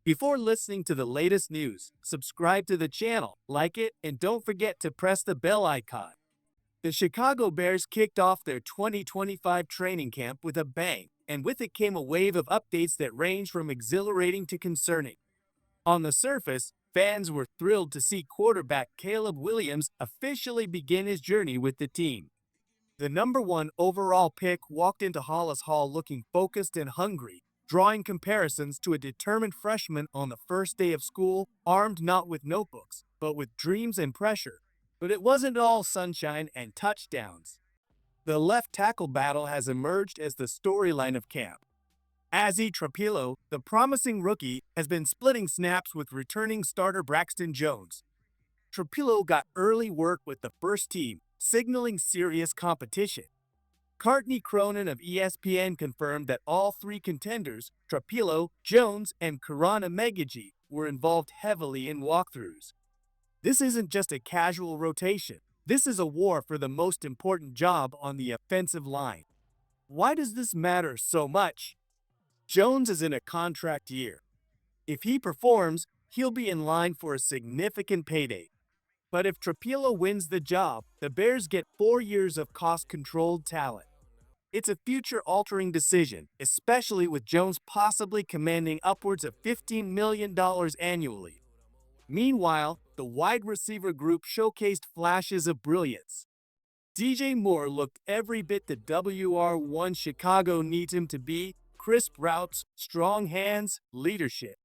Before listening to the latest news, subscribe to the channel, like it, and don't forget to press the bell icon. The Chicago Bears kicked off their 2025 training camp with a bang, and with it came a wave of updates that ranged from exhilarating to concerning. On the surface, fans were thrilled to see quarterback Caleb Williams officially begin his journey with the team. The #1 overall pick walked into Halas Hall looking focused and hungry, drawing comparisons to a determined freshman on the first day of school, armed not with notebooks, but with dreams and pressure. But it wasn't all sunshine and touchdowns. The left tackle battle has emerged as the storyline of camp. Ozzy Trapilo, the promising rookie, has been splitting snaps with returning starter Braxton Jones. Trapilo got early work with the first team, signaling serious competition. Courtney Cronin of ESPN confirmed that all three contenders, Trapilo, Jones, and Courtney, were involved heavily in walkthroughs. This isn't just a casual rotation. This is a war for the most important job on the offensive line. Why does this matter so much? Jones is in a contract year. If he performs, he'll be in line for a significant payday. But if Trapilo wins the job, the Bears get 4 years of cost-controlled talent. It's a future-altering decision, especially with Jones possibly commanding upwards of $15 million annually. Meanwhile, the wide receiver group showcased flashes of brilliance. DJ Moore looked every bit the WR1 Chicago needs him to be: crisp routes, strong hands, leadership.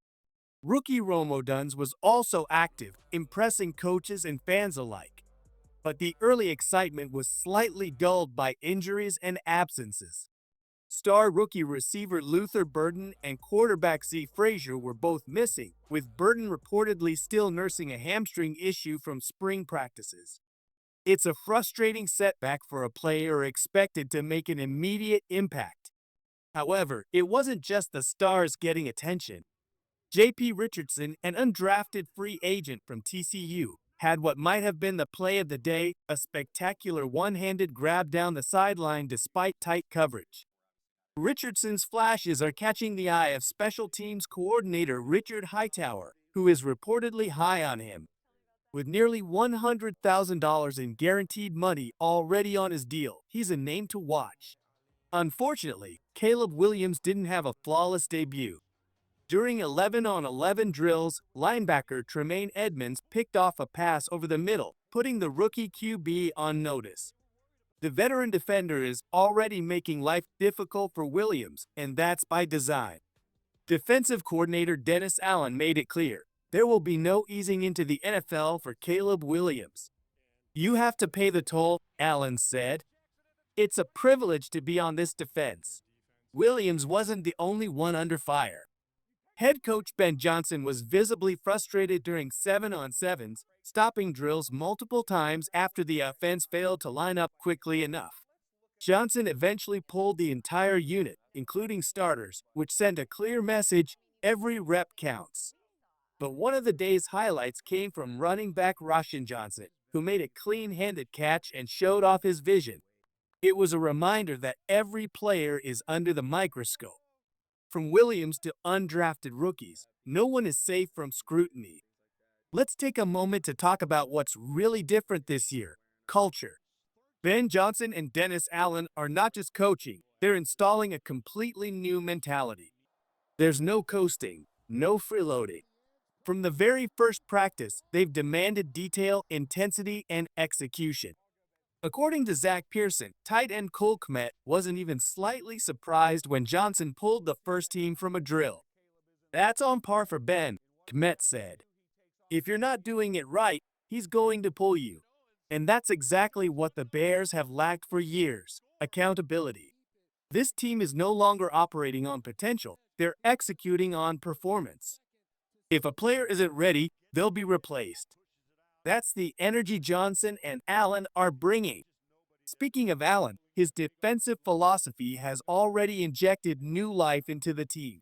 Rookie Romo Duns was also active, impressing coaches and fans alike. But the early excitement was slightly dulled by injuries and absences. Star rookie receiver Luther Burden and quarterback Z. Frazier were both missing, with Burden reportedly still nursing a hamstring issue from spring practices. It's a frustrating setback for a player expected to make an immediate impact. However, it wasn't just the stars getting attention. JP Richardson, an undrafted free agent from TCU, had what might have been the play of the day, a spectacular one-handed grab down the sideline despite tight coverage. Richardson's flashes are catching the eye of special teams coordinator Richard Hightower, who is reportedly high on him. With nearly $100,000 in guaranteed money already on his deal, he's a name to watch. Unfortunately, Caleb Williams didn't have a flawless debut. During 11-on-11 drills, linebacker Tremaine Edmonds picked off a pass over the middle, putting the rookie QB on notice. The veteran defender is already making life difficult for Williams, and that's by design. Defensive coordinator Dennis Allen made it clear, there will be no easing into the NFL for Caleb Williams. "You have to pay the toll," Allen said. "It's a privilege to be on this defense." Williams wasn't the only one under fire. Head coach Ben Johnson was visibly frustrated during 7-on-7s, stopping drills multiple times after the offense failed to line up quickly enough. Johnson eventually pulled the entire unit, including starters, which sent a clear message: every rep counts. But one of the day's highlights came from running back Jaylon Johnson, who made a clean-handed catch and showed off his vision. It was a reminder that every player is under the microscope. From Williams to undrafted rookies, no one is safe from scrutiny. Let's take a moment to talk about what's really different this year: culture. Ben Johnson and Dennis Allen are not just coaching, they're installing a completely new mentality. There's no coasting, no freeloading. From the very first practice, they've demanded detail, intensity, and execution. According to Zach Pearson, tight end Cole Kmet wasn't even slightly surprised when Johnson pulled the first team from a drill. "That's on par for Ben," Kmet said. "If you're not doing it right, he's going to pull you." And that's exactly what the Bears have lacked for years: accountability. This team is no longer operating on potential, they're executing on performance. If a player isn't ready, they'll be replaced. That's the energy Johnson and Allen are bringing. Speaking of Allen, his defensive philosophy has already injected new life into the team.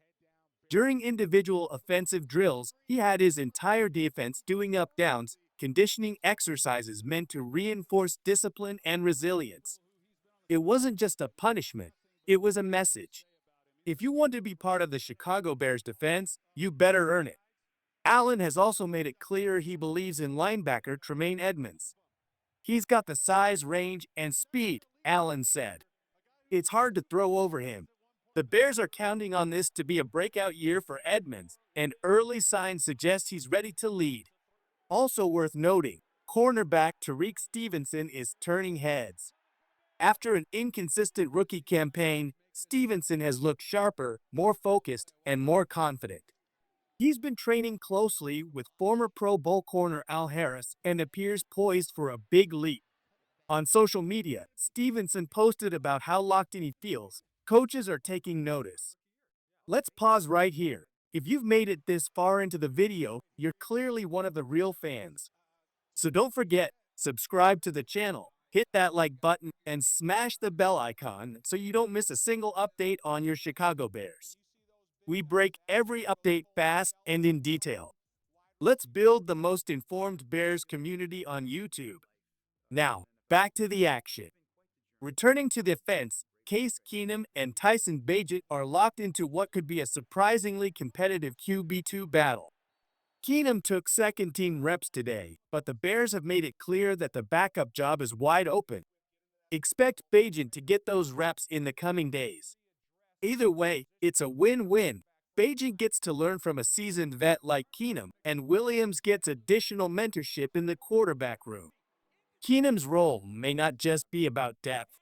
During individual offensive drills, he had his entire defense doing up-downs, conditioning exercises meant to reinforce discipline and resilience. It wasn't just a punishment, it was a message. If you want to be part of the Chicago Bears defense, you better earn it. Allen has also made it clear he believes in linebacker Tremaine Edmunds. He's got the size, range, and speed, Allen said. It's hard to throw over him. The Bears are counting on this to be a breakout year for Edmunds, and early signs suggest he's ready to lead. Also worth noting, cornerback Tariq Stevenson is turning heads. After an inconsistent rookie campaign, Stevenson has looked sharper, more focused, and more confident. He's been training closely with former Pro Bowl corner Al Harris and appears poised for a big leap. On social media, Stevenson posted about how locked in he feels. Coaches are taking notice. Let's pause right here. If you've made it this far into the video, you're clearly one of the real fans. So don't forget, subscribe to the channel, hit that like button, and smash the bell icon so you don't miss a single update on your Chicago Bears. We break every update fast and in detail. Let's build the most informed Bears community on YouTube. Now, back to the action. Returning to the fence, Case Keenum and Tyson Bagent are locked into what could be a surprisingly competitive QB2 battle. Keenum took second-team reps today, but the Bears have made it clear that the backup job is wide open. Expect Bagent to get those reps in the coming days. Either way, it's a win-win. Bagent gets to learn from a seasoned vet like Keenum, and Williams gets additional mentorship in the quarterback room. Keenum's role may not just be about depth.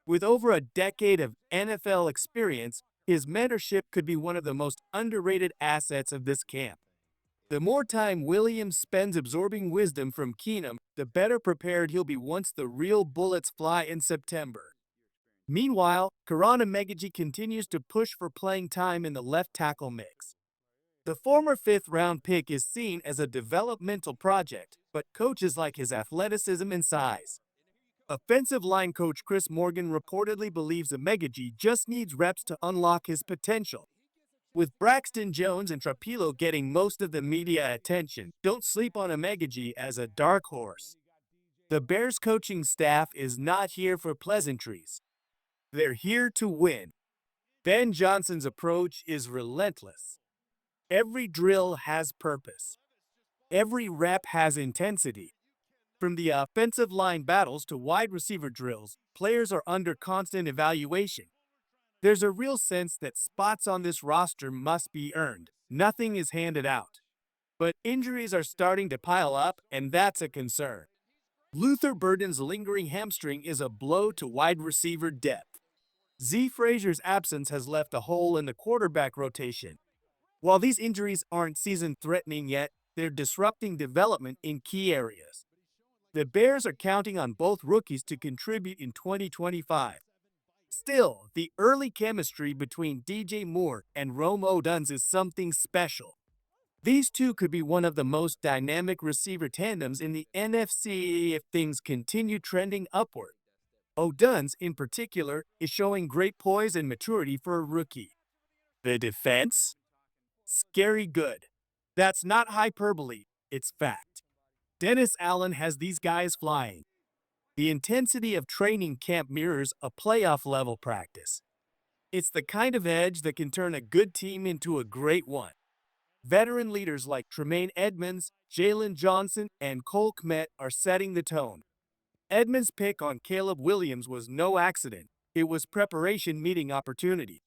With over a decade of NFL experience, his mentorship could be one of the most underrated assets of this camp. The more time Williams spends absorbing wisdom from Keenum, the better prepared he'll be once the real bullets fly in September. Meanwhile, Cronin continues to push for playing time in the left tackle mix. The former fifth-round pick is seen as a developmental project, but coaches like his athleticism and size. Offensive line coach Chris Morgan reportedly believes Megidji just needs reps to unlock his potential. With Braxton Jones and Trapilo getting most of the media attention, don't sleep on Megidji as a dark horse. The Bears coaching staff is not here for pleasantries. They're here to win. Ben Johnson's approach is relentless. Every drill has purpose. Every rep has intensity. From the offensive line battles to wide receiver drills, players are under constant evaluation. There's a real sense that spots on this roster must be earned. Nothing is handed out. But injuries are starting to pile up, and that's a concern. Luther Burden's lingering hamstring is a blow to wide receiver depth. Z Frazier's absence has left a hole in the quarterback rotation. While these injuries aren't season-threatening yet, they're disrupting development in key areas. The Bears are counting on both rookies to contribute in 2025. Still, the early chemistry between DJ Moore and Rome Odunze is something special. These two could be one of the most dynamic receiver tandems in the NFC if things continue trending upward. Odunze, in particular, is showing great poise and maturity for a rookie. The defense? Scary good. That's not hyperbole, it's fact. Dennis Allen has these guys flying. The intensity of training camp mirrors a playoff-level practice. It's the kind of edge that can turn a good team into a great one. Veteran leaders like Tremaine Edmunds, Jaylon Johnson, and Cole Kmet are setting the tone. Edmunds' pick on Caleb Williams was no accident. It was preparation meeting opportunity.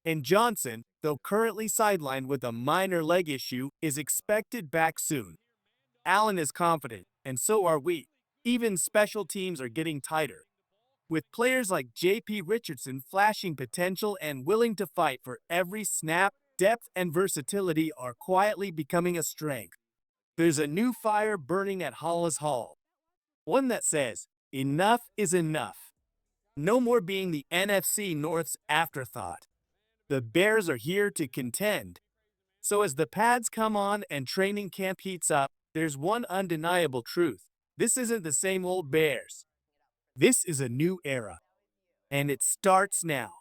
And Johnson, though currently sidelined with a minor leg issue, is expected back soon. Allen is confident, and so are we. Even special teams are getting tighter. With players like JP Richardson flashing potential and willing to fight for every snap, depth and versatility are quietly becoming a strength. There's a new fire burning at Halas Hall. One that says, enough is enough. No more being the NFC North's afterthought. The Bears are here to contend. So as the pads come on and training camp heats up, there's one undeniable truth. This isn't the same old Bears. This is a new era. And it starts now.